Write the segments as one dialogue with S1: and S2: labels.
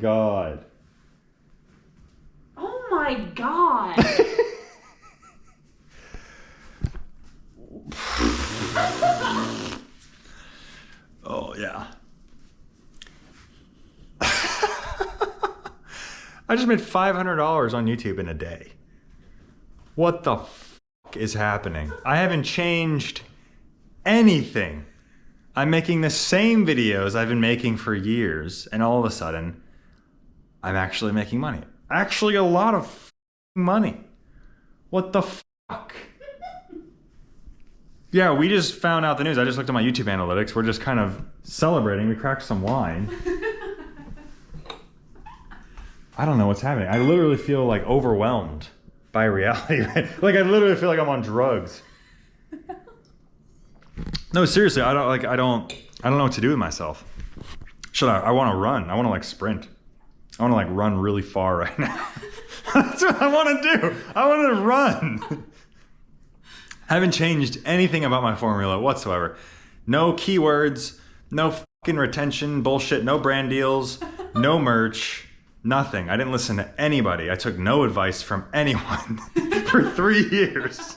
S1: God.
S2: Oh my God.
S1: Oh, yeah. I just made $500 on YouTube in a day. What the fuck is happening? I haven't changed anything. I'm making the same videos I've been making for years, and all of a sudden, I'm actually making money. Actually, a lot of money. What the fuck? Yeah, we just found out the news. I just looked at my YouTube analytics. We're just kind of celebrating. We cracked some wine. I don't know what's happening. I literally feel like overwhelmed by reality. Like I literally feel like I'm on drugs. No, seriously, I don't know what to do with myself. I want to run. I want to like sprint. I want to like run really far right now. That's what I want to do. I want to run. I haven't changed anything about my formula whatsoever. No keywords, no fucking retention bullshit, no brand deals, no merch, nothing. I didn't listen to anybody. I took no advice from anyone for 3 years.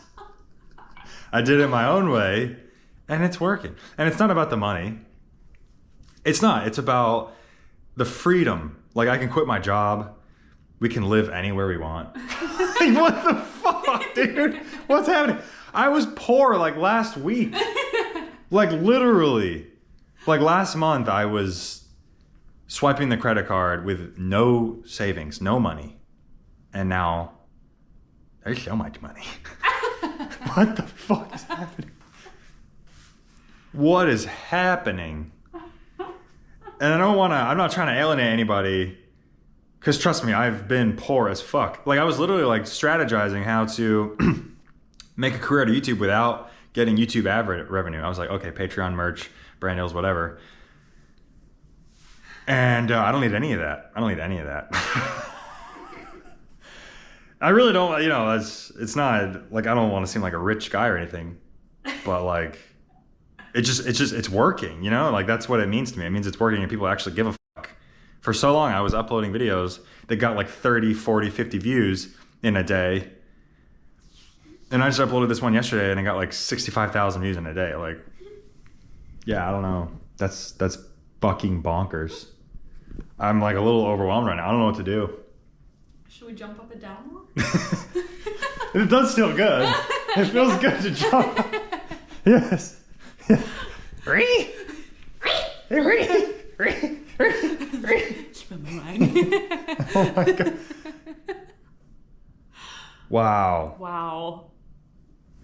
S1: I did it my own way, and it's working. And it's not about the money. It's not. It's about the freedom. Like, I can quit my job. We can live anywhere we want. Like, what the fuck, dude? What's happening? I was poor, like, last week. Like, literally. Like, last month, I was swiping the credit card with no savings, no money. And now, there's so much money. What the fuck is happening? What is happening? And I'm not trying to alienate anybody, because trust me, I've been poor as fuck. Like, I was literally like strategizing how to make a career out of YouTube without getting YouTube ad revenue. I was like, okay, Patreon, merch, brand deals, whatever. And I don't need any of that. I really don't, you know, it's not like, I don't want to seem like a rich guy or anything, but like, it's working, you know? Like, that's what it means to me. It means it's working and people actually give a fuck. For so long, I was uploading videos that got like 30, 40, 50 views in a day. And I just uploaded this one yesterday and it got like 65,000 views in a day. Like, yeah, I don't know. That's fucking bonkers. I'm like a little overwhelmed right now. I don't know what to do.
S2: Should we jump up and down more?
S1: It does feel good. It feels good to jump. Yes.
S2: Spin my mind.
S1: Oh my God. Wow.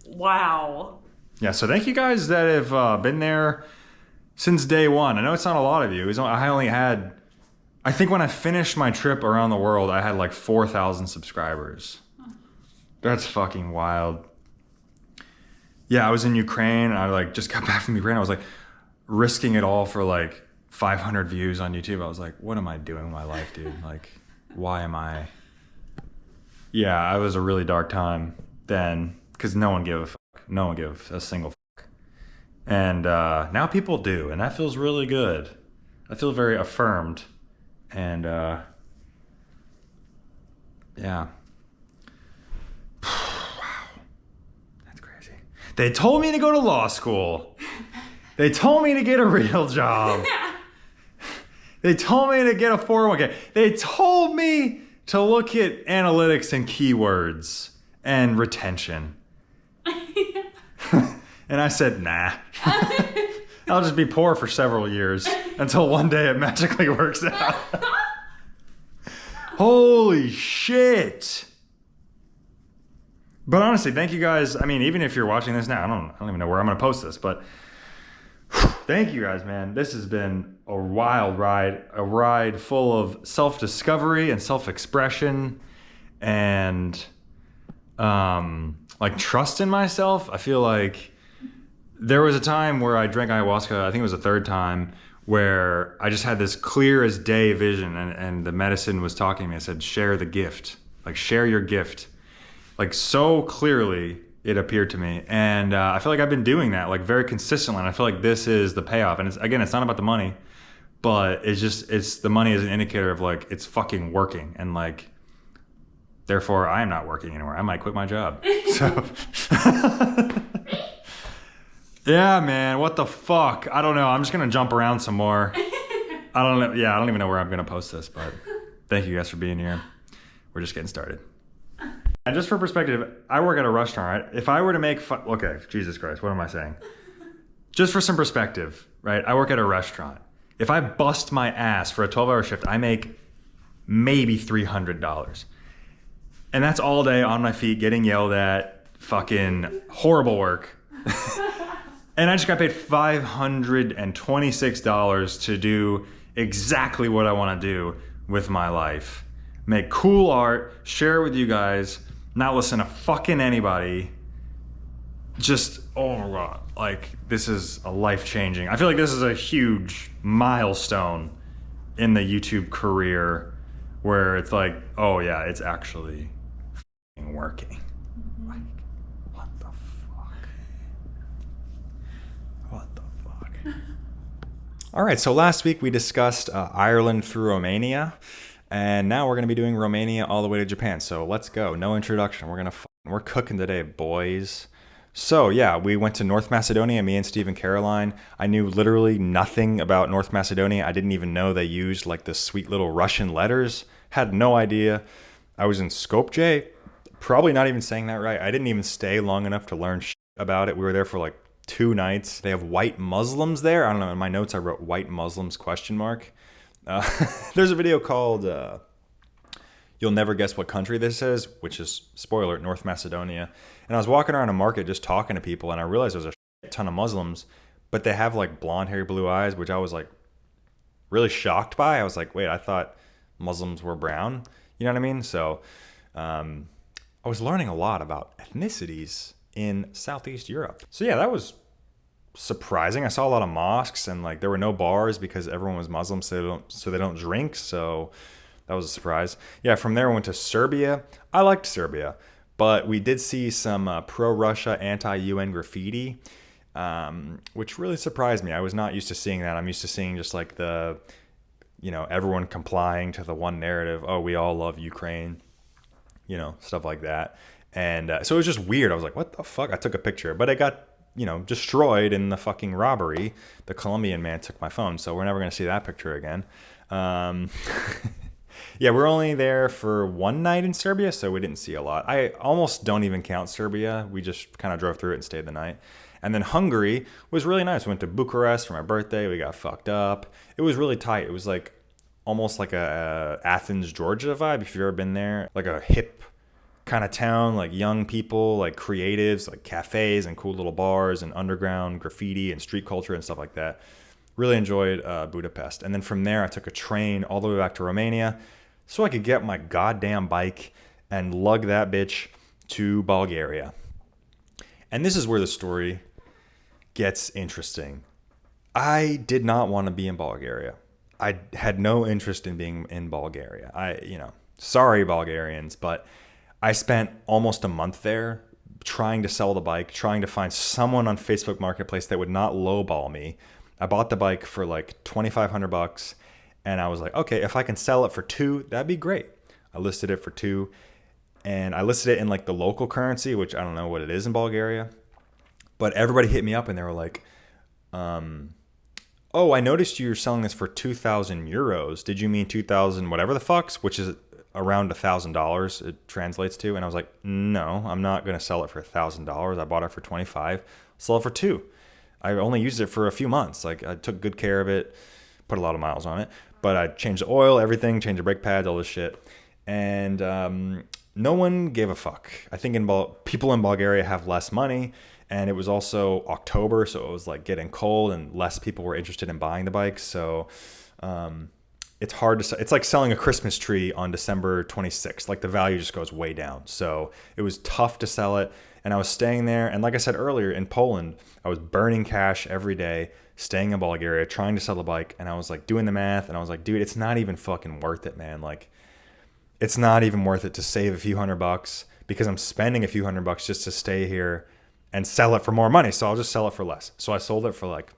S2: Wow.
S1: Yeah, so thank you guys that have been there since day one. I know it's not a lot of you. I think when I finished my trip around the world, I had like 4,000 subscribers. That's fucking wild. Yeah, I was in Ukraine. I like just got back from Ukraine. I was like risking it all for like 500 views on YouTube. I was like, what am I doing with my life, dude? Like, why am I? Yeah, it was a really dark time then because no one gave a fuck. No one gave a single fuck. And now people do, and that feels really good. I feel very affirmed. And yeah. They told me to go to law school. They told me to get a real job. They told me to get a 401k. They told me to look at analytics and keywords and retention. And I said, nah. I'll just be poor for several years until one day it magically works out. Holy shit. But honestly, thank you guys. I mean, even if you're watching this now, I don't even know where I'm going to post this, but thank you guys, man. This has been a wild ride, a ride full of self-discovery and self-expression and like trust in myself. I feel like there was a time where I drank ayahuasca, I think it was the third time, where I just had this clear as day vision and the medicine was talking to me. I said, share the gift, like share your gift. Like so clearly it appeared to me. And I feel like I've been doing that like very consistently. And I feel like this is the payoff. And it's not about the money, but it's the money is an indicator of like it's fucking working, and like therefore I am not working anymore. I might quit my job. So yeah, man, what the fuck? I don't know. I'm just gonna jump around some more. I don't know. Yeah, I don't even know where I'm gonna post this, but thank you guys for being here. We're just getting started. And just for perspective, I work at a restaurant, right? If I were to make okay, Jesus Christ, what am I saying? Just for some perspective, right? I work at a restaurant. If I bust my ass for a 12-hour shift, I make maybe $300. And that's all day on my feet getting yelled at, fucking horrible work. And I just got paid $526 to do exactly what I want to do with my life. Make cool art, share it with you guys, not listen to fucking anybody. Just, oh my God, like this is a life-changing. I feel like this is a huge milestone in the YouTube career where it's like, oh yeah, it's actually fucking working. Like, what the fuck? What the fuck? All right, so last week we discussed Ireland through Romania, and now we're gonna be doing Romania all the way to Japan. So let's go. No introduction. We're cooking today, boys. So yeah, we went to North Macedonia, me and Steve and Caroline. I knew literally nothing about North Macedonia. I didn't even know they used like the sweet little Russian letters. Had no idea. I was in Skopje, probably not even saying that right. I didn't even stay long enough to learn shit about it. We were there for like 2 nights. They have white Muslims there. I don't know, in my notes I wrote white Muslims ? There's a video called You'll Never Guess What Country This Is, which is, spoiler, North Macedonia. And I was walking around a market just talking to people, and I realized there's a ton of Muslims, but they have like blonde hair, blue eyes, which I was like really shocked by. I was like, wait, I thought Muslims were brown. You know what I mean? So I was learning a lot about ethnicities in Southeast Europe. So yeah, that was surprising. I saw a lot of mosques, and like there were no bars because everyone was Muslim, so they don't drink. So that was a surprise. Yeah, from there we went to Serbia. I liked Serbia, but we did see some pro-Russia, anti-UN graffiti, which really surprised me. I was not used to seeing that. I'm used to seeing just like everyone complying to the one narrative. Oh, we all love Ukraine, stuff like that. And so it was just weird. I was like, what the fuck? I took a picture, but it got, destroyed in the fucking robbery. The Colombian man took my phone, so we're never going to see that picture again. Yeah, we're only there for 1 night in Serbia, so we didn't see a lot. I almost don't even count Serbia. We just kind of drove through it and stayed the night. And then Hungary was really nice. We went to Bucharest for my birthday. We got fucked up. It was really tight. It was like almost like a Athens, Georgia vibe, if you've ever been there. Like a hip kind of town, like young people, like creatives, like cafes and cool little bars and underground graffiti and street culture and stuff like that. Really enjoyed Budapest. And then from there, I took a train all the way back to Romania so I could get my goddamn bike and lug that bitch to Bulgaria. And this is where the story gets interesting. I did not want to be in Bulgaria. I had no interest in being in Bulgaria. Sorry, Bulgarians, but I spent almost a month there trying to sell the bike, trying to find someone on Facebook Marketplace that would not lowball me. I bought the bike for like $2,500, and I was like, okay, if I can sell it for $2,000, that'd be great. I listed it for $2,000, and I listed it in like the local currency, which I don't know what it is in Bulgaria. But everybody hit me up and they were like, oh, I noticed you're selling this for 2,000 euros. Did you mean 2,000 whatever the fucks, which is around $1,000 it translates to? And I was like, no, I'm not going to sell it for $1,000. I bought it for 25, sell it for 2. I only used it for a few months. Like I took good care of it, put a lot of miles on it, but I changed the oil, everything, changed the brake pads, all this shit. And no one gave a fuck. I think people in Bulgaria have less money, and it was also October, so it was like getting cold and less people were interested in buying the bike. So it's hard to, it's like selling a Christmas tree on December 26th. Like the value just goes way down. So it was tough to sell it. And I was staying there. And like I said earlier, in Poland, I was burning cash every day, staying in Bulgaria, trying to sell the bike. And I was like doing the math. And I was like, dude, it's not even fucking worth it, man. Like, it's not even worth it to save a few $100 because I'm spending a few $100 just to stay here and sell it for more money. So I'll just sell it for less. So I sold it for like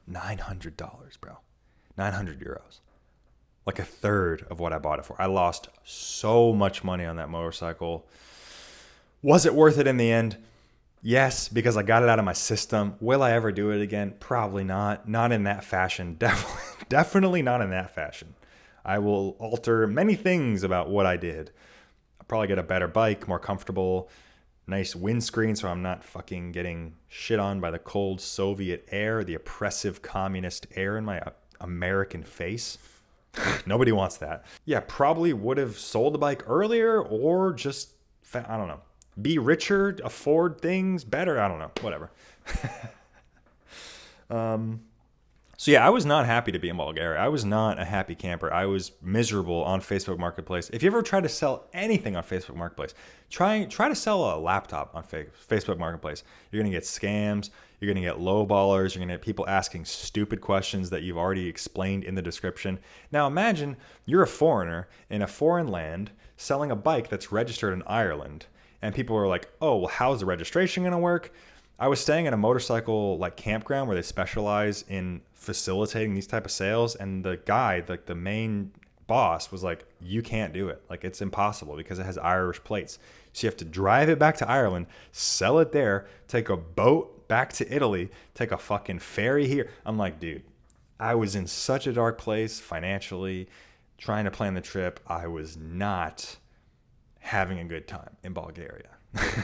S1: $900, bro. 900 euros. Like a third of what I bought it for. I lost so much money on that motorcycle. Was it worth it in the end? Yes, because I got it out of my system. Will I ever do it again? Probably not. Not in that fashion. Definitely not in that fashion. I will alter many things about what I did. I'll probably get a better bike, more comfortable, nice windscreen so I'm not fucking getting shit on by the cold Soviet air, the oppressive communist air in my American face. Nobody wants that. Yeah, probably would have sold the bike earlier or just, I don't know, be richer, afford things better. I don't know, whatever. So yeah, I was not happy to be in Bulgaria. I was not a happy camper. I was miserable on Facebook Marketplace. If you ever try to sell anything on Facebook Marketplace, try to sell a laptop on Facebook Marketplace. You're going to get scams. You're going to get lowballers. You're going to get people asking stupid questions that you've already explained in the description. Now imagine you're a foreigner in a foreign land selling a bike that's registered in Ireland. And people are like, oh, well, how's the registration going to work? I was staying at a motorcycle like campground where they specialize in facilitating these type of sales. And the guy, like the main boss, was like, you can't do it. Like, it's impossible because it has Irish plates. So you have to drive it back to Ireland, sell it there, take a boat back to Italy, take a fucking ferry here. I'm like, dude, I was in such a dark place financially, trying to plan the trip. I was not having a good time in Bulgaria.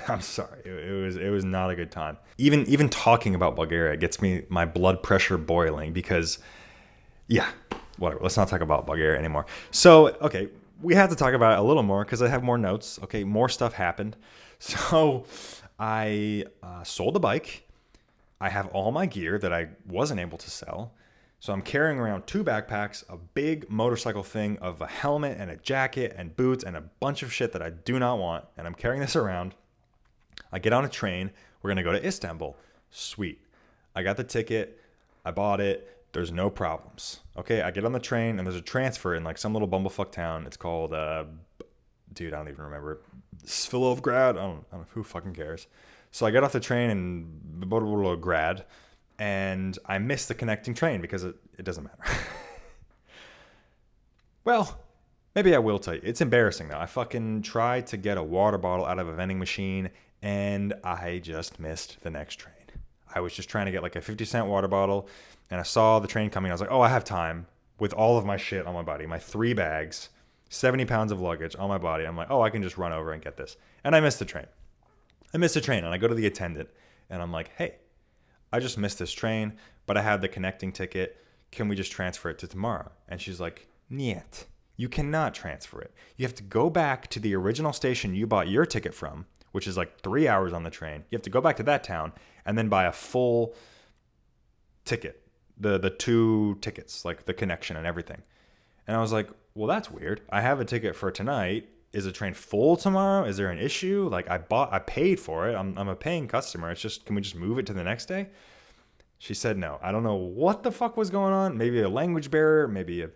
S1: I'm sorry. It was not a good time. Even talking about Bulgaria gets my blood pressure boiling because, yeah, whatever. Let's not talk about Bulgaria anymore. So, okay, we have to talk about it a little more because I have more notes. Okay, more stuff happened. So I sold the bike. I have all my gear that I wasn't able to sell. So I'm carrying around 2 backpacks, a big motorcycle thing of a helmet and a jacket and boots and a bunch of shit that I do not want. And I'm carrying this around. I get on a train. We're going to go to Istanbul. Sweet. I got the ticket. I bought it. There's no problems. Okay, I get on the train and there's a transfer in like some little bumblefuck town. It's called, dude, I don't even remember. Svilovgrad? I don't know. Who fucking cares? So I get off the train in Grad. And I missed the connecting train because it doesn't matter. Well, maybe I will tell you. It's embarrassing, though. I fucking tried to get a water bottle out of a vending machine, and I just missed the next train. I was just trying to get like a 50-cent water bottle, and I saw the train coming. I was like, oh, I have time with all of my shit on my body, my 3 bags, 70 pounds of luggage on my body. I'm like, oh, I can just run over and get this. And I missed the train. And I go to the attendant, and I'm like, hey, I just missed this train, but I have the connecting ticket. Can we just transfer it to tomorrow? And she's like, niet. You cannot transfer it. You have to go back to the original station you bought your ticket from, which is like 3 hours on the train. You have to go back to that town and then buy a full ticket, the 2 tickets, like the connection and everything. And I was like, well, that's weird. I have a ticket for tonight. Is the train full tomorrow? Is there an issue? Like I paid for it. I'm a paying customer. It's just, can we just move it to the next day? She said no. I don't know what the fuck was going on. Maybe a language barrier, maybe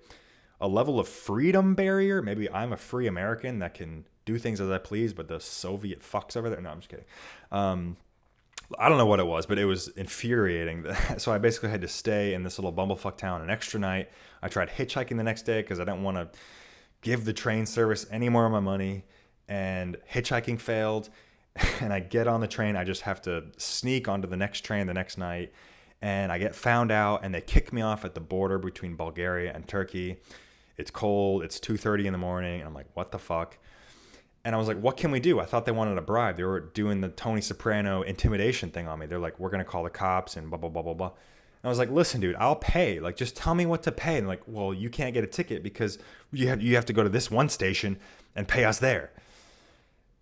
S1: a level of freedom barrier. Maybe I'm a free American that can do things as I please, but the Soviet fucks over there. No, I'm just kidding. I don't know what it was, but it was infuriating. So I basically had to stay in this little bumblefuck town an extra night. I tried hitchhiking the next day because I didn't want to give the train service any more of my money, and hitchhiking failed. And I get on the train. I just have to sneak onto the next train the next night, and I get found out, and they kick me off at the border between Bulgaria and Turkey. It's cold. It's 2:30 in the morning. And I'm like, what the fuck? And I was like, what can we do? I thought they wanted a bribe. They were doing the Tony Soprano intimidation thing on me. They're like, we're going to call the cops and blah, blah, blah, blah, blah. I was like, listen, dude, I'll pay. Like, just tell me what to pay. And like, well, you can't get a ticket because you have to go to this one station and pay us there.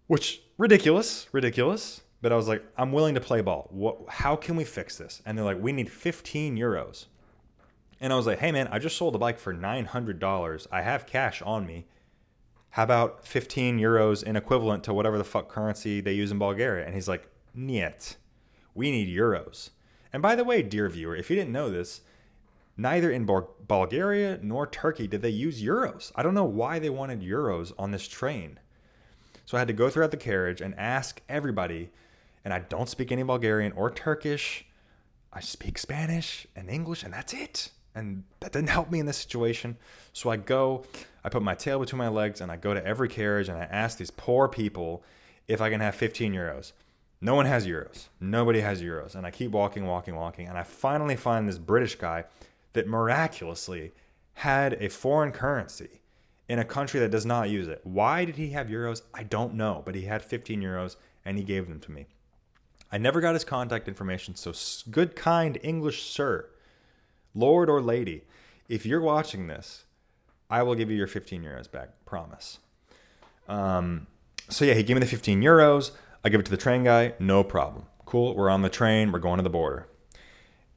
S1: Which, ridiculous. But I was like, I'm willing to play ball. How can we fix this? And they're like, we need 15 euros. And I was like, hey, man, I just sold a bike for $900. I have cash on me. How about 15 euros in equivalent to whatever the fuck currency they use in Bulgaria? And he's like, niet. We need euros. And by the way, dear viewer, if you didn't know this, neither in Bulgaria nor Turkey did they use euros. I don't know why they wanted euros on this train. So I had to go throughout the carriage and ask everybody, and I don't speak any Bulgarian or Turkish. I speak Spanish and English, and that's it. And that didn't help me in this situation. So I put my tail between my legs and I go to every carriage and I ask these poor people if I can have 15 euros. No one has euros. Nobody has euros. And I keep walking. And I finally find this British guy that miraculously had a foreign currency in a country that does not use it. Why did he have euros? I don't know. But he had 15 euros and he gave them to me. I never got his contact information, so good, kind English sir, lord or lady, if you're watching this, I will give you your 15 euros back, promise. So yeah, he gave me the 15 euros. I give it to the train guy, no problem. Cool, we're on the train, we're going to the border.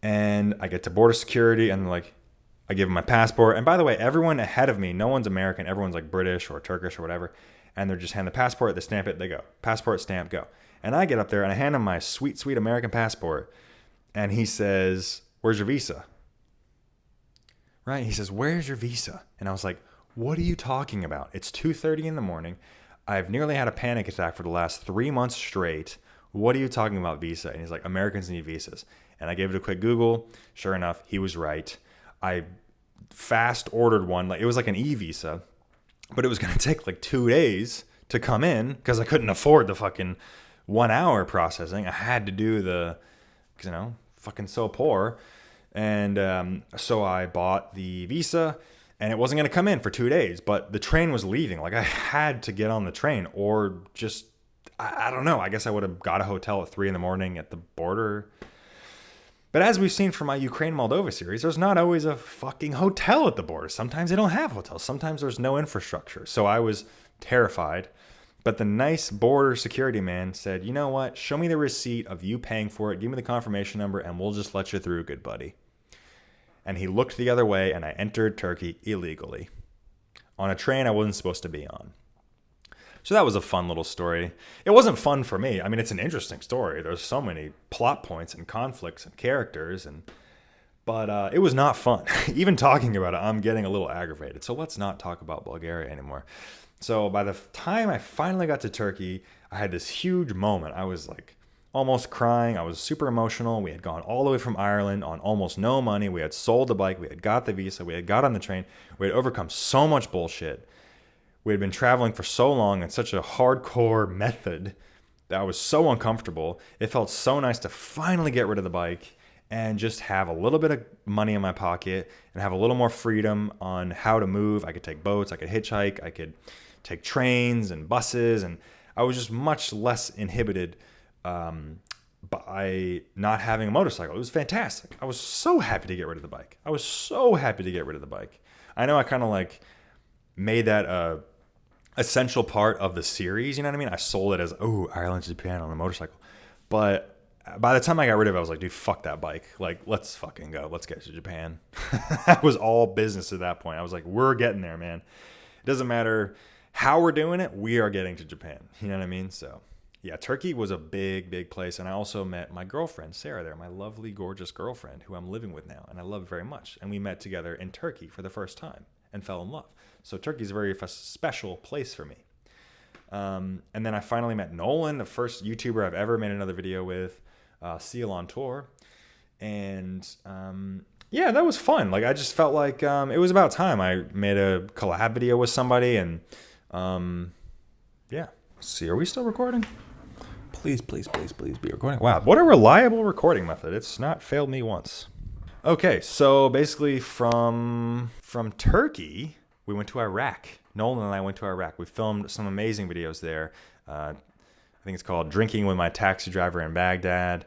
S1: And I get to border security and like, I give him my passport. And by the way, everyone ahead of me, no one's American, everyone's like British or Turkish or whatever. And they're just hand the passport, they stamp it, they go. Passport, stamp, go. And I get up there and I hand him my sweet, sweet American passport. And he says, where's your visa? Right? He says, where's your visa? And I was like, what are you talking about? It's 2:30 in the morning. I've nearly had a panic attack for the last 3 months straight. What are you talking about visa? And he's like, Americans need visas. And I gave it a quick Google. Sure enough, he was right. I fast ordered one. Like it was like an e-visa, but it was going to take like 2 days to come in because I couldn't afford the fucking 1 hour processing. I had to do the, fucking so poor. And so I bought the visa and it wasn't going to come in for 2 days, but the train was leaving. Like I had to get on the train or just, I don't know. I guess I would have got a hotel at 3 a.m. at the border. But as we've seen from my Ukraine-Moldova series, there's not always a fucking hotel at the border. Sometimes they don't have hotels. Sometimes there's no infrastructure. So I was terrified. But the nice border security man said, you know what? Show me the receipt of you paying for it. Give me the confirmation number and we'll just let you through, good buddy. And he looked the other way and I entered Turkey illegally on a train I wasn't supposed to be on. So that was a fun little story. It wasn't fun for me. I mean, it's an interesting story. There's so many plot points and conflicts and characters, but it was not fun. Even talking about it, I'm getting a little aggravated. So let's not talk about Bulgaria anymore. So by the time I finally got to Turkey, I had this huge moment. I was like almost crying. I was super emotional. We had gone all the way from Ireland on almost no money. We had sold the bike. We had got the visa. We had got on the train. We had overcome so much bullshit. We had been traveling for so long in such a hardcore method that I was so uncomfortable. It felt so nice to finally get rid of the bike and just have a little bit of money in my pocket and have a little more freedom on how to move. I could take boats. I could hitchhike. I could take trains and buses. And I was just much less inhibited by not having a motorcycle. It was fantastic. I was so happy to get rid of the bike. I know I kind of like made that a essential part of the series. You know what I mean? I sold it as, Ireland to Japan on a motorcycle. But by the time I got rid of it, I was like, dude, fuck that bike. Like, let's fucking go. Let's get to Japan. That was all business at that point. I was like, we're getting there, man. It doesn't matter how we're doing it. We are getting to Japan. You know what I mean? So yeah, Turkey was a big, big place. And I also met my girlfriend, Sarah, there, my lovely, gorgeous girlfriend who I'm living with now. And I love very much. And we met together in Turkey for the first time and fell in love. So Turkey is a very special place for me. And then I finally met Nolan, the first YouTuber I've ever made another video with, Seal on Tour. And yeah, that was fun. Like I just felt like it was about time I made a collab video with somebody. And yeah, let's see, are we still recording? Please be recording. Wow, what a reliable recording method. It's not failed me once. Okay, so basically from Turkey, we went to Iraq. Nolan and I went to Iraq. We filmed some amazing videos there. I think it's called Drinking with My Taxi Driver in Baghdad.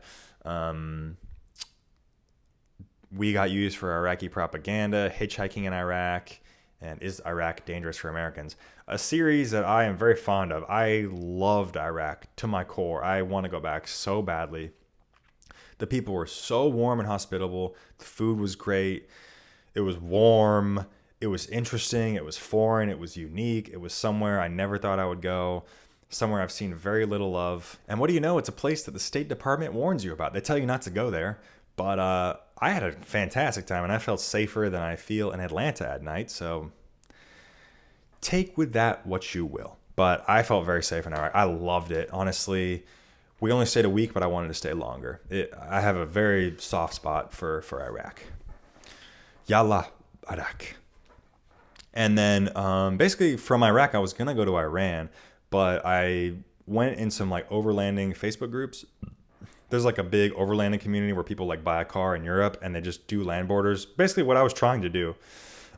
S1: We got used for Iraqi propaganda, hitchhiking in Iraq, and Is Iraq Dangerous for Americans? A series that I am very fond of. I loved Iraq to my core. I want to go back so badly. The people were so warm and hospitable. The food was great. It was warm. It was interesting. It was foreign. It was unique. It was somewhere I never thought I would go. Somewhere I've seen very little of. And what do you know? It's a place that the State Department warns you about. They tell you not to go there. But I had a fantastic time, and I felt safer than I feel in Atlanta at night. So take with that what you will. But I felt very safe in Iraq. I loved it. Honestly, we only stayed a week, but I wanted to stay longer. I have a very soft spot for Iraq. Yalla, Iraq. And then basically from Iraq, I was going to go to Iran, but I went in some like overlanding Facebook groups. There's like a big overlanding community where people like buy a car in Europe and they just do land borders. Basically what I was trying to do.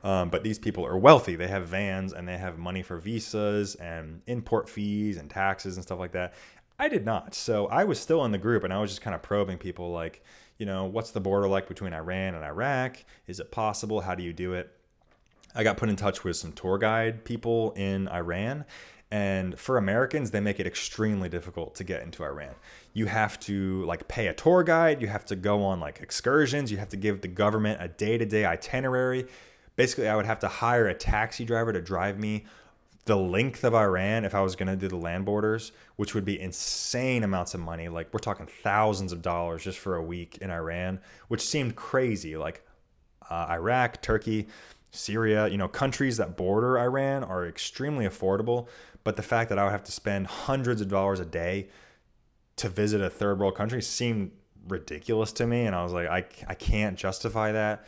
S1: But these people are wealthy. They have vans and they have money for visas and import fees and taxes and stuff like that. I did not. So I was still in the group and I was just kind of probing people like, what's the border like between Iran and Iraq? Is it possible? How do you do it? I got put in touch with some tour guide people in Iran. And for Americans, they make it extremely difficult to get into Iran. You have to like pay a tour guide. You have to go on like excursions. You have to give the government a day-to-day itinerary. Basically, I would have to hire a taxi driver to drive me the length of Iran if I was going to do the land borders, which would be insane amounts of money. Like we're talking thousands of dollars just for a week in Iran, which seemed crazy. Like Iraq, Turkey, Syria, countries that border Iran are extremely affordable. But the fact that I would have to spend hundreds of dollars a day to visit a third world country seemed ridiculous to me. And I was like, I can't justify that.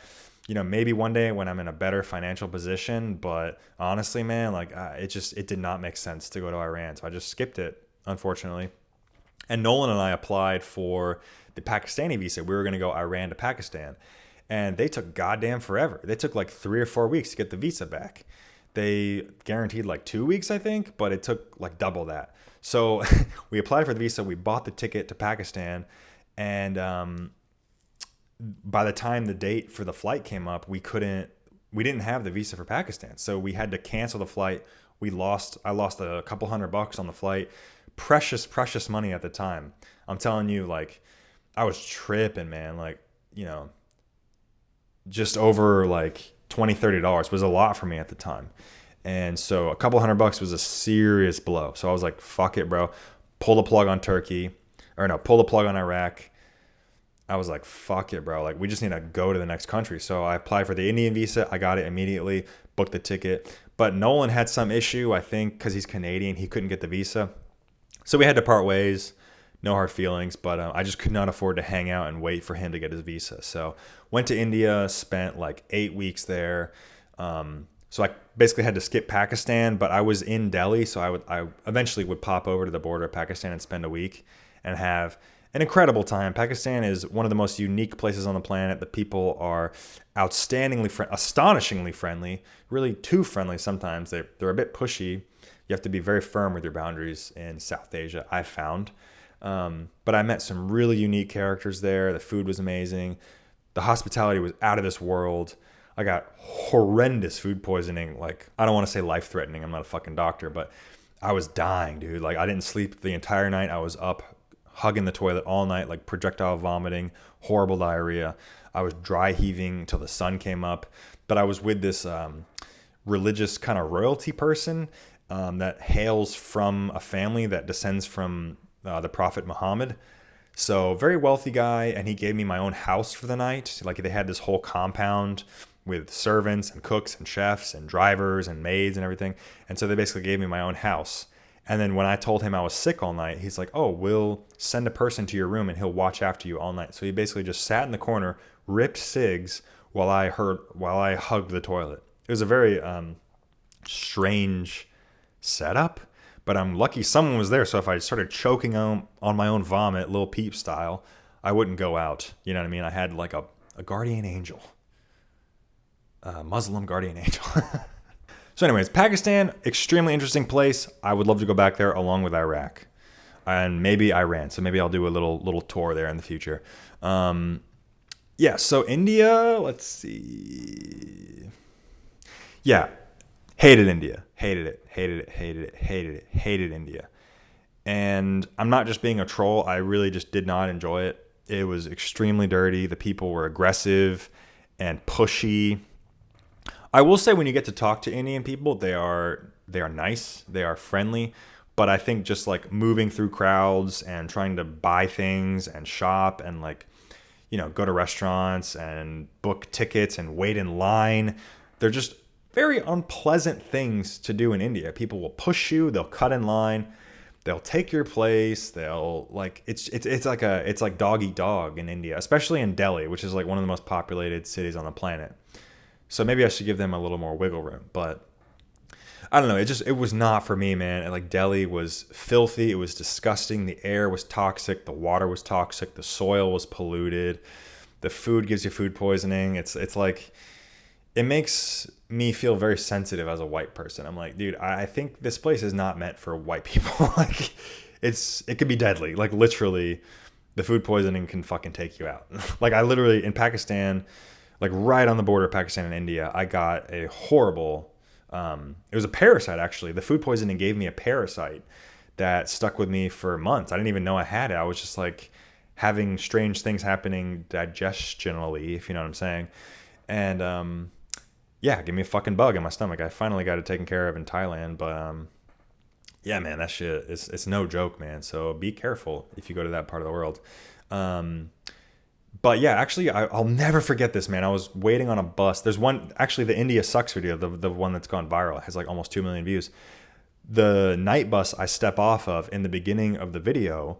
S1: Maybe one day when I'm in a better financial position, but honestly, man, like it did not make sense to go to Iran. So I just skipped it, unfortunately. And Nolan and I applied for the Pakistani visa. We were going to go Iran to Pakistan. And they took goddamn forever. They took like 3 or 4 weeks to get the visa back. They guaranteed like 2 weeks, I think, but it took like double that. So we applied for the visa. We bought the ticket to Pakistan. And by the time the date for the flight came up, we didn't have the visa for Pakistan. So we had to cancel the flight. I lost a couple $100 on the flight. Precious money at the time. I'm telling you, like, I was tripping, man. Like, just over like $20-$30 was a lot for me at the time. And so a couple $100 was a serious blow. So I was like, fuck it, bro. Pull the plug on Iraq. I was like, fuck it, bro. Like, we just need to go to the next country. So I applied for the Indian visa. I got it immediately, booked the ticket. But Nolan had some issue, I think, because he's Canadian. He couldn't get the visa. So we had to part ways. No hard feelings, but I just could not afford to hang out and wait for him to get his visa. So went to India, spent like 8 weeks there. So I basically had to skip Pakistan, but I was in Delhi. So I eventually would pop over to the border of Pakistan and spend a week and have an incredible time. Pakistan is one of the most unique places on the planet. The people are astonishingly friendly, really too friendly sometimes. They're a bit pushy. You have to be very firm with your boundaries in South Asia, I've found. But I met some really unique characters there. The food was amazing. The hospitality was out of this world. I got horrendous food poisoning. Like, I don't want to say life-threatening. I'm not a fucking doctor, but I was dying, dude. Like, I didn't sleep the entire night. I was up hugging the toilet all night, like projectile vomiting, horrible diarrhea. I was dry heaving until the sun came up. But I was with this religious kind of royalty person that hails from a family that descends from the Prophet Muhammad. So very wealthy guy, and he gave me my own house for the night. Like, they had this whole compound with servants and cooks and chefs and drivers and maids and everything. And so they basically gave me my own house. And then when I told him I was sick all night, he's like, oh, we'll send a person to your room and he'll watch after you all night. So he basically just sat in the corner, ripped cigs while I hugged the toilet. It was a very strange setup, but I'm lucky someone was there. So if I started choking on my own vomit, Lil Peep style, I wouldn't go out. You know what I mean? I had like a guardian angel, a Muslim guardian angel. So anyways, Pakistan, extremely interesting place. I would love to go back there along with Iraq and maybe Iran. So maybe I'll do a little tour there in the future. Yeah, so India, let's see. Yeah, hated India. Hated India. And I'm not just being a troll. I really just did not enjoy it. It was extremely dirty. The people were aggressive and pushy. I will say when you get to talk to Indian people, they are nice, they are friendly, but I think just like moving through crowds and trying to buy things and shop and like, go to restaurants and book tickets and wait in line, they're just very unpleasant things to do in India. People will push you, they'll cut in line, they'll take your place, they'll like it's like dog eat dog in India, especially in Delhi, which is like one of the most populated cities on the planet. So maybe I should give them a little more wiggle room. But I don't know. It was not for me, man. And like Delhi was filthy. It was disgusting. The air was toxic. The water was toxic. The soil was polluted. The food gives you food poisoning. It's like, it makes me feel very sensitive as a white person. I'm like, dude, I think this place is not meant for white people. Like, it could be deadly. Like, literally, the food poisoning can fucking take you out. Like, I literally, in Pakistan, like right on the border of Pakistan and India, I got a horrible, it was a parasite actually. The food poisoning gave me a parasite that stuck with me for months. I didn't even know I had it. I was just like having strange things happening digestionally, if you know what I'm saying. And, yeah, give me a fucking bug in my stomach. I finally got it taken care of in Thailand, but yeah, man, that shit it's no joke, man. So be careful if you go to that part of the world. But yeah, actually, I'll never forget this, man. I was waiting on a bus. There's one, actually, the India Sucks video, the one that's gone viral, has like almost 2 million views. The night bus I step off of in the beginning of the video,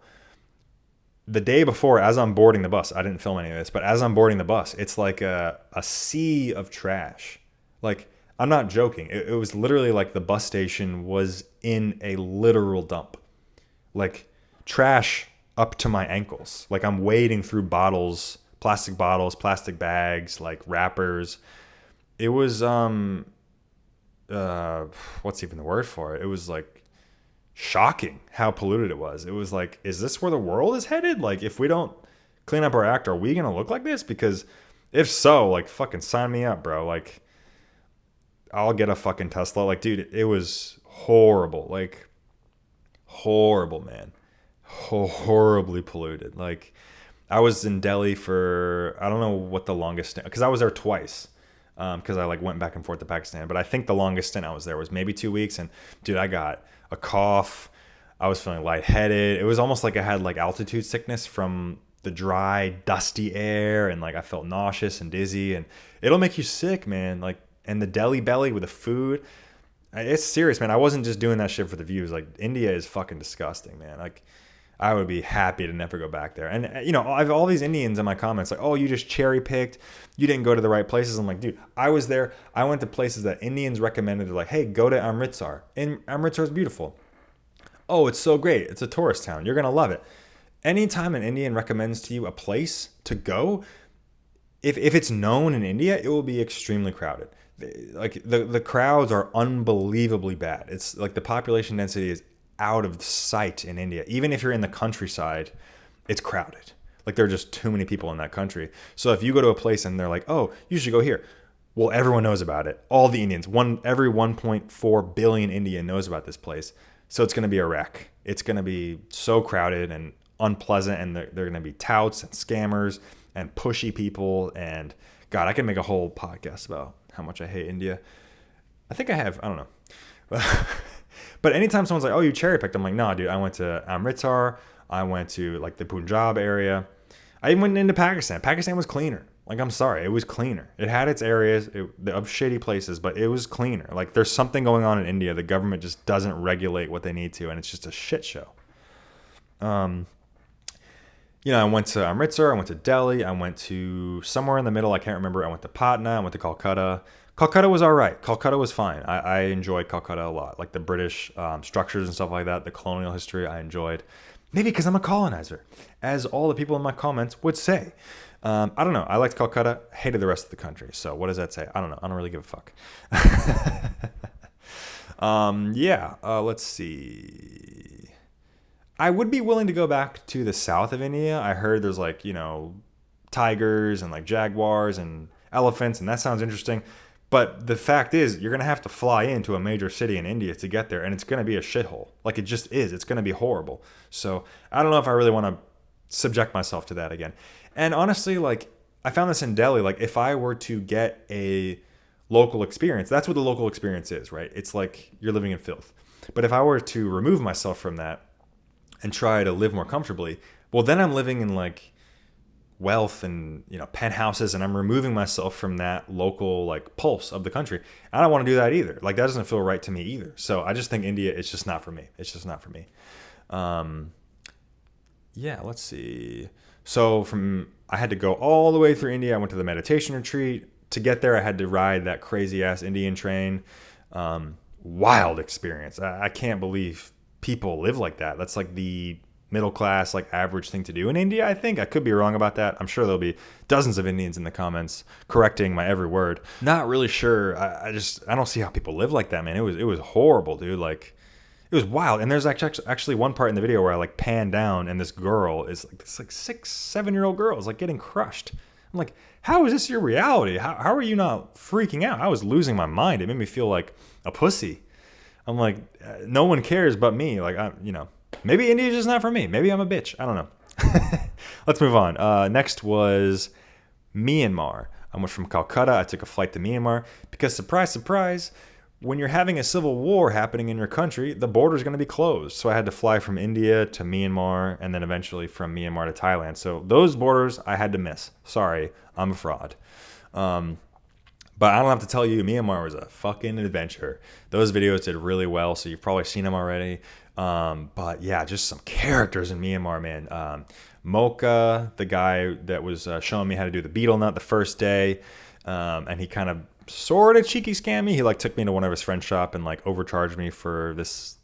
S1: the day before, as I'm boarding the bus, I didn't film any of this, but as I'm boarding the bus, it's like a sea of trash. Like, I'm not joking. It was literally like the bus station was in a literal dump. Like, trash up to my ankles. Like, I'm wading through bottles, plastic bags, like wrappers. It was, what's even the word for it? It was like shocking how polluted it was. It was like, is this where the world is headed? Like, if we don't clean up our act, are we going to look like this? Because if so, like, fucking sign me up, bro. Like, I'll get a fucking Tesla. Like, dude, it was horrible. Like, horrible, man. Horribly polluted. Like, I was in Delhi for, I don't know what the longest stint, because I was there twice, because I like went back and forth to Pakistan. But I think the longest stint I was there was maybe 2 weeks. And dude, I got a cough. I was feeling lightheaded. It was almost like I had like altitude sickness from the dry, dusty air. And like I felt nauseous and dizzy. And it'll make you sick, man. Like, and the Delhi belly with the food, it's serious, man. I wasn't just doing that shit for the views. Like, India is fucking disgusting, man. Like, I would be happy to never go back there. And, you know, I have all these Indians in my comments like, oh, you just cherry picked. You didn't go to the right places. I'm like, dude, I was there. I went to places that Indians recommended. They're like, hey, go to Amritsar. And Amritsar is beautiful. Oh, it's so great. It's a tourist town. You're going to love it. Anytime an Indian recommends to you a place to go, if it's known in India, it will be extremely crowded. Like, the crowds are unbelievably bad. It's like the population density is out of sight in India. Even if you're in the countryside, it's crowded. Like, there are just too many people in that country. So if you go to a place and they're like, oh, you should go here. Well, everyone knows about it. All the Indians, every 1.4 billion Indian knows about this place. So it's going to be a wreck. It's going to be so crowded and unpleasant. And they're going to be touts and scammers and pushy people. And God, I can make a whole podcast about how much I hate India. I think I have. I don't know. But anytime someone's like, oh, you cherry picked, I'm like, nah, dude, I went to Amritsar. I went to like the Punjab area. I even went into Pakistan. Pakistan was cleaner. Like, I'm sorry, it was cleaner. It had its areas of shitty places, but it was cleaner. Like, there's something going on in India. The government just doesn't regulate what they need to, and it's just a shit show. You know, I went to Amritsar, I went to Delhi, I went to somewhere in the middle, I can't remember. I went to Patna, I went to Calcutta. Calcutta was all right. Calcutta was fine. I enjoyed Calcutta a lot. Like, the British structures and stuff like that, the colonial history, I enjoyed. Maybe because I'm a colonizer, as all the people in my comments would say. I don't know. I liked Calcutta, hated the rest of the country. So what does that say? I don't know. I don't really give a fuck. Let's see. I would be willing to go back to the south of India. I heard there's like, you know, tigers and like jaguars and elephants, and that sounds interesting. But the fact is, you're going to have to fly into a major city in India to get there, and it's going to be a shithole. Like, it just is. It's going to be horrible. So I don't know if I really want to subject myself to that again. And honestly, like, I found this in Delhi. Like, if I were to get a local experience, that's what the local experience is, right? It's like you're living in filth. But if I were to remove myself from that and try to live more comfortably, well, then I'm living in like wealth and, you know, penthouses, and I'm removing myself from that local like pulse of the country. I don't want to do that either. Like, that doesn't feel right to me either. So I just think India, it's just not for me. It's just not for me. Let's see. So I had to go all the way through India. I went to the meditation retreat, to get there, I had to ride that crazy ass Indian train. Wild experience. I can't believe people live like that. That's like the middle class, like average thing to do in India, I think. I could be wrong about that. I'm sure there'll be dozens of Indians in the comments correcting my every word. Not really sure. I don't see how people live like that, man. It was horrible, dude. Like, it was wild. And there's actually one part in the video where I like pan down and this girl is like this like 6-7-year-old girl is like getting crushed. I'm like, how is this your reality? How are you not freaking out? I was losing my mind. It made me feel like a pussy. I'm like, no one cares but me. Like, maybe India's just not for me. Maybe I'm a bitch. I don't know. Let's move on. Next was Myanmar. I went from Calcutta. I took a flight to Myanmar because, surprise, surprise, when you're having a civil war happening in your country, the border's going to be closed. So I had to fly from India to Myanmar and then eventually from Myanmar to Thailand. So those borders I had to miss. Sorry, I'm a fraud. But I don't have to tell you, Myanmar was a fucking adventure. Those videos did really well, so you've probably seen them already. But yeah, just some characters in Myanmar, man. Mocha, the guy that was showing me how to do the beetle nut the first day, and he kind of sort of cheeky scammed me. He like took me to one of his friend's shop and like overcharged me for this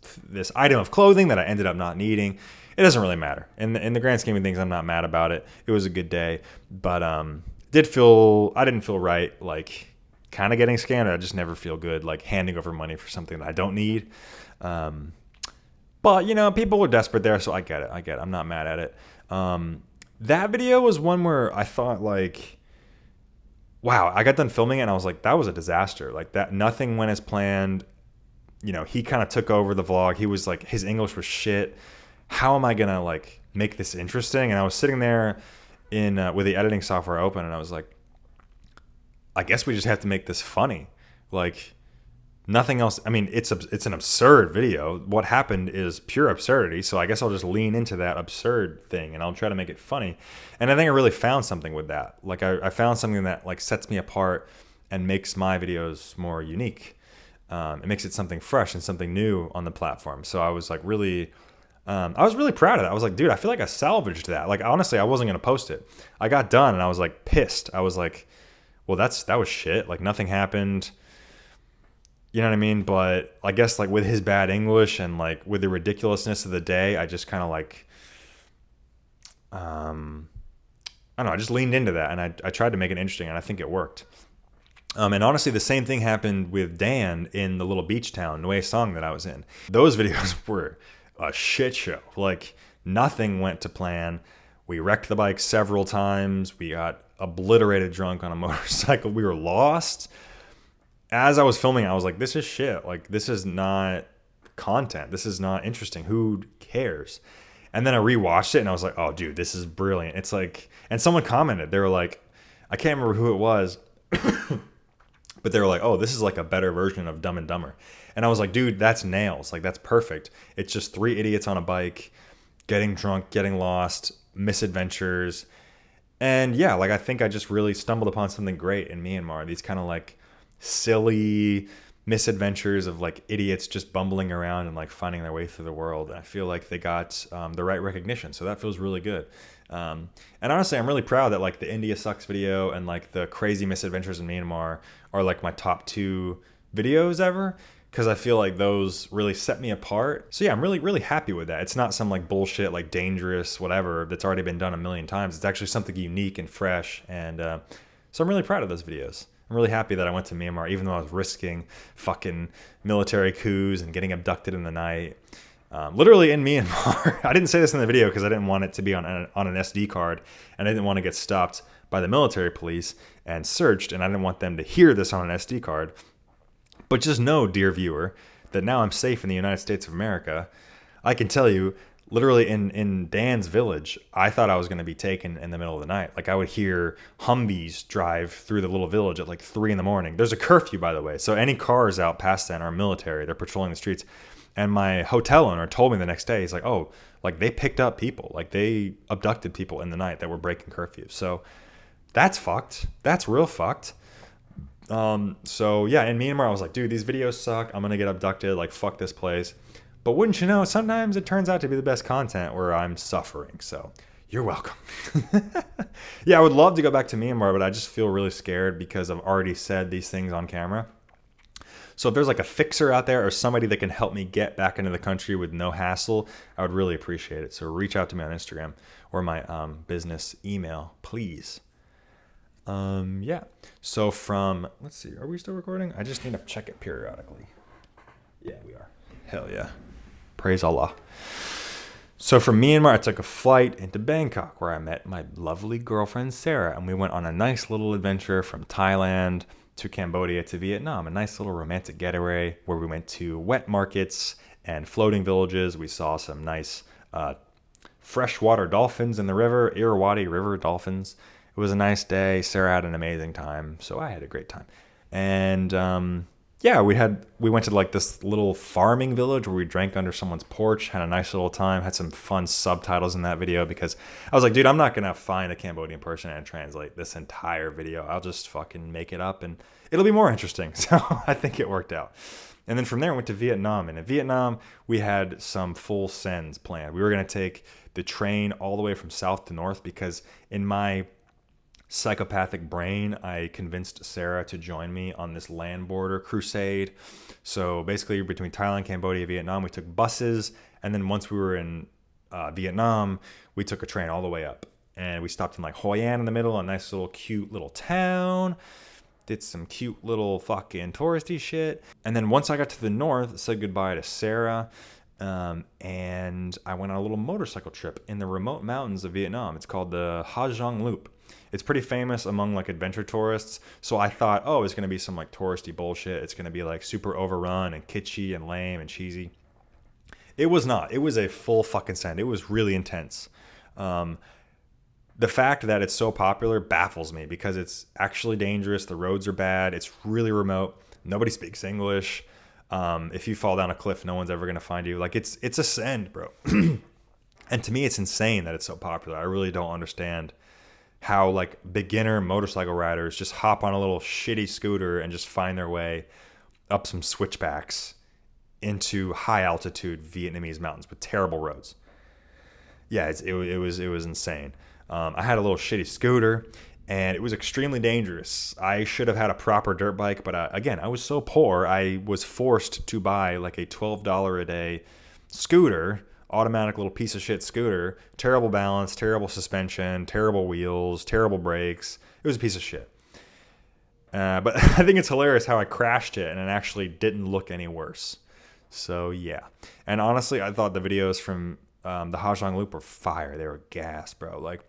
S1: item of clothing that I ended up not needing. It doesn't really matter. In the grand scheme of things, I'm not mad about it. It was a good day, but I didn't feel right, like kind of getting scammed. I just never feel good like handing over money for something that I don't need. But people were desperate there, so I get it. I'm not mad at it. That video was one where I thought like, wow, I got done filming it and I was like, that was a disaster. Like that, nothing went as planned. He kind of took over the vlog. He was like, his English was shit. How am I gonna like make this interesting? And I was sitting there with the editing software open, and I was like, I guess we just have to make this funny. Like nothing else. I mean, it's an absurd video. What happened is pure absurdity. So I guess I'll just lean into that absurd thing and I'll try to make it funny. And I think I really found something with that. Like I found something that like sets me apart and makes my videos more unique. It makes it something fresh and something new on the platform. So I was like really, I was really proud of that. I was like, dude, I feel like I salvaged that. Like honestly, I wasn't gonna post it. I got done and I was like pissed. I was like, well, that was shit. Like nothing happened. You know what I mean? But I guess like with his bad English and like with the ridiculousness of the day, I just kind of like, I don't know, I just leaned into that and I tried to make it interesting and I think it worked. And honestly, the same thing happened with Dan in the little beach town, Nue Song, that I was in. Those videos were a shit show. Like nothing went to plan. We wrecked the bike several times. We got obliterated drunk on a motorcycle. We were lost. As I was filming, I was like, this is shit. Like, this is not content. This is not interesting. Who cares? And then I rewatched it and I was like, oh, dude, this is brilliant. It's like, and someone commented, they were like, I can't remember who it was, but they were like, oh, this is like a better version of Dumb and Dumber. And I was like, dude, that's nails. Like, that's perfect. It's just 3 idiots on a bike, getting drunk, getting lost, misadventures. And yeah, like, I think I just really stumbled upon something great in Myanmar. These kind of like silly misadventures of like idiots just bumbling around and like finding their way through the world. And I feel like they got the right recognition. So that feels really good. And honestly, I'm really proud that like the India Sucks video and like the crazy misadventures in Myanmar are like my top 2 videos ever, because I feel like those really set me apart. So yeah, I'm really, really happy with that. It's not some like bullshit, like dangerous, whatever, that's already been done a million times. It's actually something unique and fresh. And so I'm really proud of those videos. I'm really happy that I went to Myanmar, even though I was risking fucking military coups and getting abducted in the night. Literally in Myanmar. I didn't say this in the video because I didn't want it to be on an SD card, and I didn't want to get stopped by the military police and searched, and I didn't want them to hear this on an SD card. But just know, dear viewer, that now I'm safe in the United States of America. I can tell you, literally in Dan's village, I thought I was going to be taken in the middle of the night. Like I would hear Humvees drive through the little village at like 3 a.m. There's a curfew, by the way. So any cars out past then are military. They're patrolling the streets. And my hotel owner told me the next day, he's like, oh, like they picked up people. Like they abducted people in the night that were breaking curfew. So that's fucked. That's real fucked. So yeah, in Myanmar, I was like, dude, these videos suck. I'm going to get abducted. Like, fuck this place. But wouldn't you know, sometimes it turns out to be the best content where I'm suffering. So You're welcome. Yeah, I would love to go back to Myanmar, but I just feel really scared because I've already said these things on camera. So if there's like a fixer out there or somebody that can help me get back into the country with no hassle, I would really appreciate it. So reach out to me on Instagram or my business email, please. Yeah. So from, let's see, are we still recording? I just need to check it periodically. Yeah, we are. Hell yeah. Praise Allah. So from Myanmar, I took a flight into Bangkok where I met my lovely girlfriend, Sarah, and we went on a nice little adventure from Thailand to Cambodia to Vietnam, a nice little romantic getaway where we went to wet markets and floating villages. We saw some nice freshwater dolphins in the river, Irrawaddy River dolphins. It was a nice day. Sarah had an amazing time, so I had a great time. And yeah, we went to like this little farming village where we drank under someone's porch, had a nice little time, had some fun subtitles in that video because I was like, dude, I'm not gonna find a Cambodian person and translate this entire video. I'll just fucking make it up and it'll be more interesting. So I think it worked out. And then from there, we went to Vietnam. And in Vietnam, we had some full sends planned. We were gonna take the train all the way from south to north because in my psychopathic brain, I convinced Sarah to join me on this land border crusade. So basically between Thailand, Cambodia, Vietnam, we took buses. And then once we were in Vietnam, we took a train all the way up. And we stopped in like Hoi An in the middle, a nice little cute little town. Did some cute little fucking touristy shit. And then once I got to the north, said goodbye to Sarah. And I went on a little motorcycle trip in the remote mountains of Vietnam. It's called the Ha Giang Loop. It's pretty famous among like adventure tourists. So I thought, oh, it's going to be some like touristy bullshit. It's going to be like super overrun and kitschy and lame and cheesy. It was not. It was a full fucking send. It was really intense. The fact that it's so popular baffles me because it's actually dangerous. The roads are bad. It's really remote. Nobody speaks English. If you fall down a cliff, no one's ever going to find you. Like it's a send, bro. And to me, it's insane that it's so popular. I really don't understand how like beginner motorcycle riders just hop on a little shitty scooter and just find their way up some switchbacks into high altitude Vietnamese mountains with terrible roads. Yeah, it was insane. I had a little shitty scooter and it was extremely dangerous. I should have had a proper dirt bike, but again, I was so poor, I was forced to buy like a $12 a day scooter, automatic little piece of shit scooter, terrible balance, terrible suspension, terrible wheels, terrible brakes. It was a piece of shit. But I think it's hilarious how I crashed it and it actually didn't look any worse. So yeah. And honestly, I thought the videos from the Ha Giang Loop were fire. They were gas, bro. Like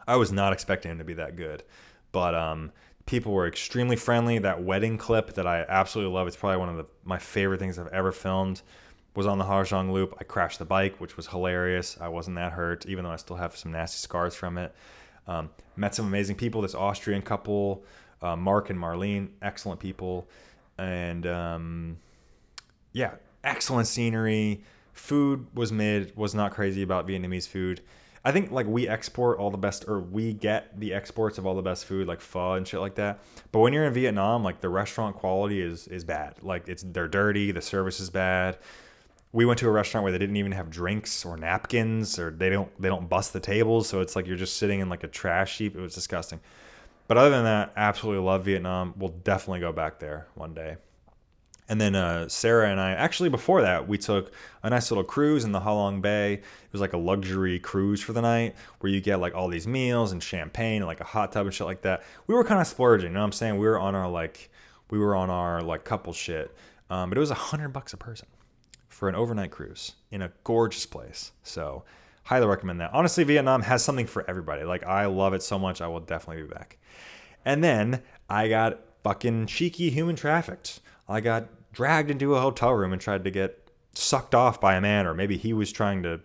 S1: I was not expecting them to be that good. But people were extremely friendly. That wedding clip that I absolutely love, it's probably one of my favorite things I've ever filmed, was on the Ha Giang Loop. I crashed the bike, which was hilarious. I wasn't that hurt, even though I still have some nasty scars from it. Met some amazing people. This Austrian couple, Mark and Marlene, excellent people. And yeah, excellent scenery. Food was mid, was not crazy about Vietnamese food. I think like we export all the best, or we get the exports of all the best food, like pho and shit like that. But when you're in Vietnam, like the restaurant quality is bad. Like they're dirty, the service is bad. We went to a restaurant where they didn't even have drinks or napkins, or they don't bust the tables, so it's like you're just sitting in like a trash heap. It was disgusting. But other than that, absolutely love Vietnam. We'll definitely go back there one day. And then Sarah and I, actually before that, we took a nice little cruise in the Ha Long Bay. It was like a luxury cruise for the night where you get like all these meals and champagne and like a hot tub and shit like that. We were kind of splurging, you know what I'm saying? We were on our couple shit. But it was $100 a person for an overnight cruise in a gorgeous place. So highly recommend that. Honestly, Vietnam has something for everybody. Like I love it so much. I will definitely be back. And then I got fucking cheeky human trafficked. I got dragged into a hotel room and tried to get sucked off by a man, or maybe he was trying to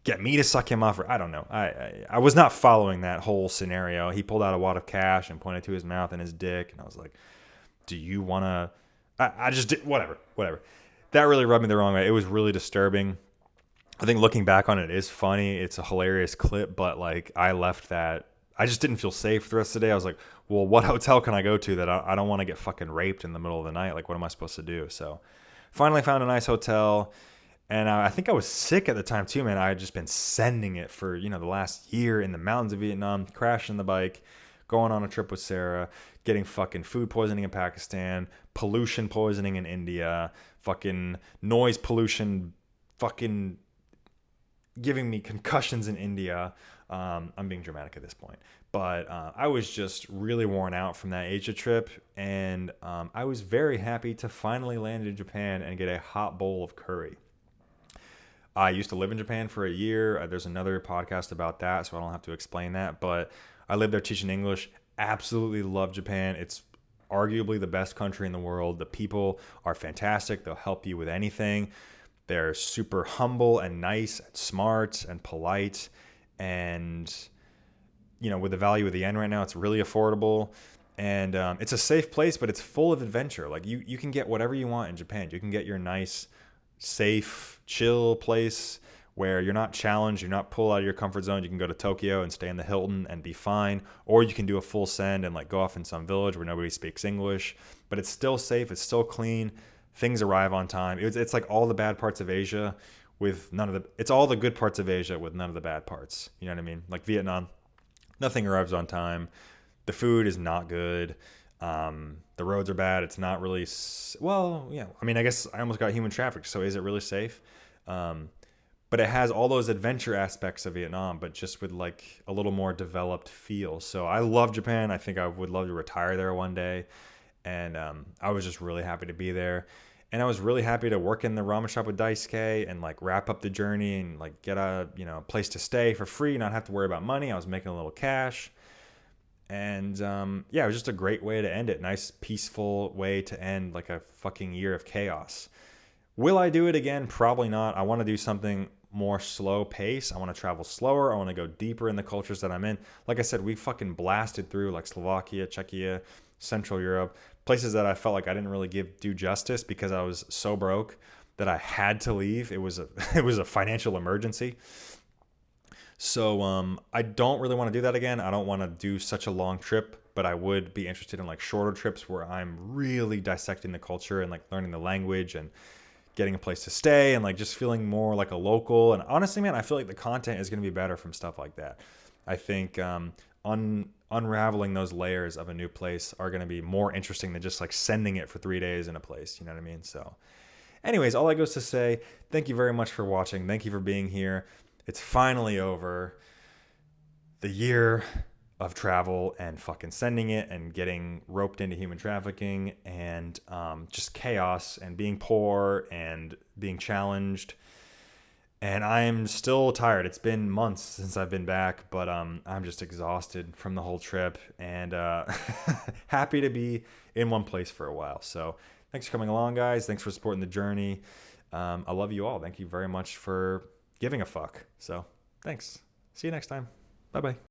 S1: get me to suck him off, or I don't know. I was not following that whole scenario. He pulled out a wad of cash and pointed to his mouth and his dick, and I was like, do you want to... I just did... Whatever. That really rubbed me the wrong way. It was really disturbing. I think looking back on it is funny. It's a hilarious clip, but like I left that... I just didn't feel safe the rest of the day. I was like, well, what hotel can I go to that I don't want to get fucking raped in the middle of the night? Like, what am I supposed to do? So finally found a nice hotel. And I think I was sick at the time too, man. I had just been sending it for, the last year in the mountains of Vietnam, crashing the bike, going on a trip with Sarah, getting fucking food poisoning in Pakistan, pollution poisoning in India, fucking noise pollution, fucking giving me concussions in India. I'm being dramatic at this point. But I was just really worn out from that Asia trip. And I was very happy to finally land in Japan and get a hot bowl of curry. I used to live in Japan for a year. There's another podcast about that, so I don't have to explain that. But I lived there teaching English. Absolutely love Japan. It's arguably the best country in the world. The people are fantastic. They'll help you with anything. They're super humble and nice and smart and polite. And, with the value of the yen right now, it's really affordable. And it's a safe place, but it's full of adventure. Like you can get whatever you want in Japan. You can get your nice, safe, chill place where you're not challenged, you're not pulled out of your comfort zone. You can go to Tokyo and stay in the Hilton and be fine, or you can do a full send and like go off in some village where nobody speaks English, but it's still safe, it's still clean, things arrive on time. It's like all the bad parts of Asia with it's all the good parts of Asia with none of the bad parts. You know what I mean? Like Vietnam, nothing arrives on time. The food is not good. The roads are bad. It's not really, I guess I almost got human trafficked. So is it really safe? But it has all those adventure aspects of Vietnam, but just with like a little more developed feel. So I love Japan. I think I would love to retire there one day. And I was just really happy to be there. And I was really happy to work in the ramen shop with Daisuke and like wrap up the journey and like get a place to stay for free, not have to worry about money. I was making a little cash. And it was just a great way to end it. Nice, peaceful way to end like a fucking year of chaos. Will I do it again? Probably not. I want to do something more slow pace. I want to travel slower. I want to go deeper in the cultures that I'm in. Like I said, we fucking blasted through like Slovakia, Czechia, Central Europe, places that I felt like I didn't really give due justice because I was so broke that I had to leave. It was a financial emergency. So I don't really want to do that again. I don't want to do such a long trip, but I would be interested in like shorter trips where I'm really dissecting the culture and like learning the language and getting a place to stay and like just feeling more like a local. And honestly, man, I feel like the content is going to be better from stuff like that. I think unraveling those layers of a new place are going to be more interesting than just like sending it for 3 days in a place. You know what I mean? So anyways, all that goes to say, thank you very much for watching. Thank you for being here. It's finally over. The year of travel and fucking sending it and getting roped into human trafficking and just chaos and being poor and being challenged. And I'm still tired. It's been months since I've been back, but I'm just exhausted from the whole trip and happy to be in one place for a while. So thanks for coming along, guys. Thanks for supporting the journey. I love you all. Thank you very much for giving a fuck. So thanks. See you next time. Bye-bye.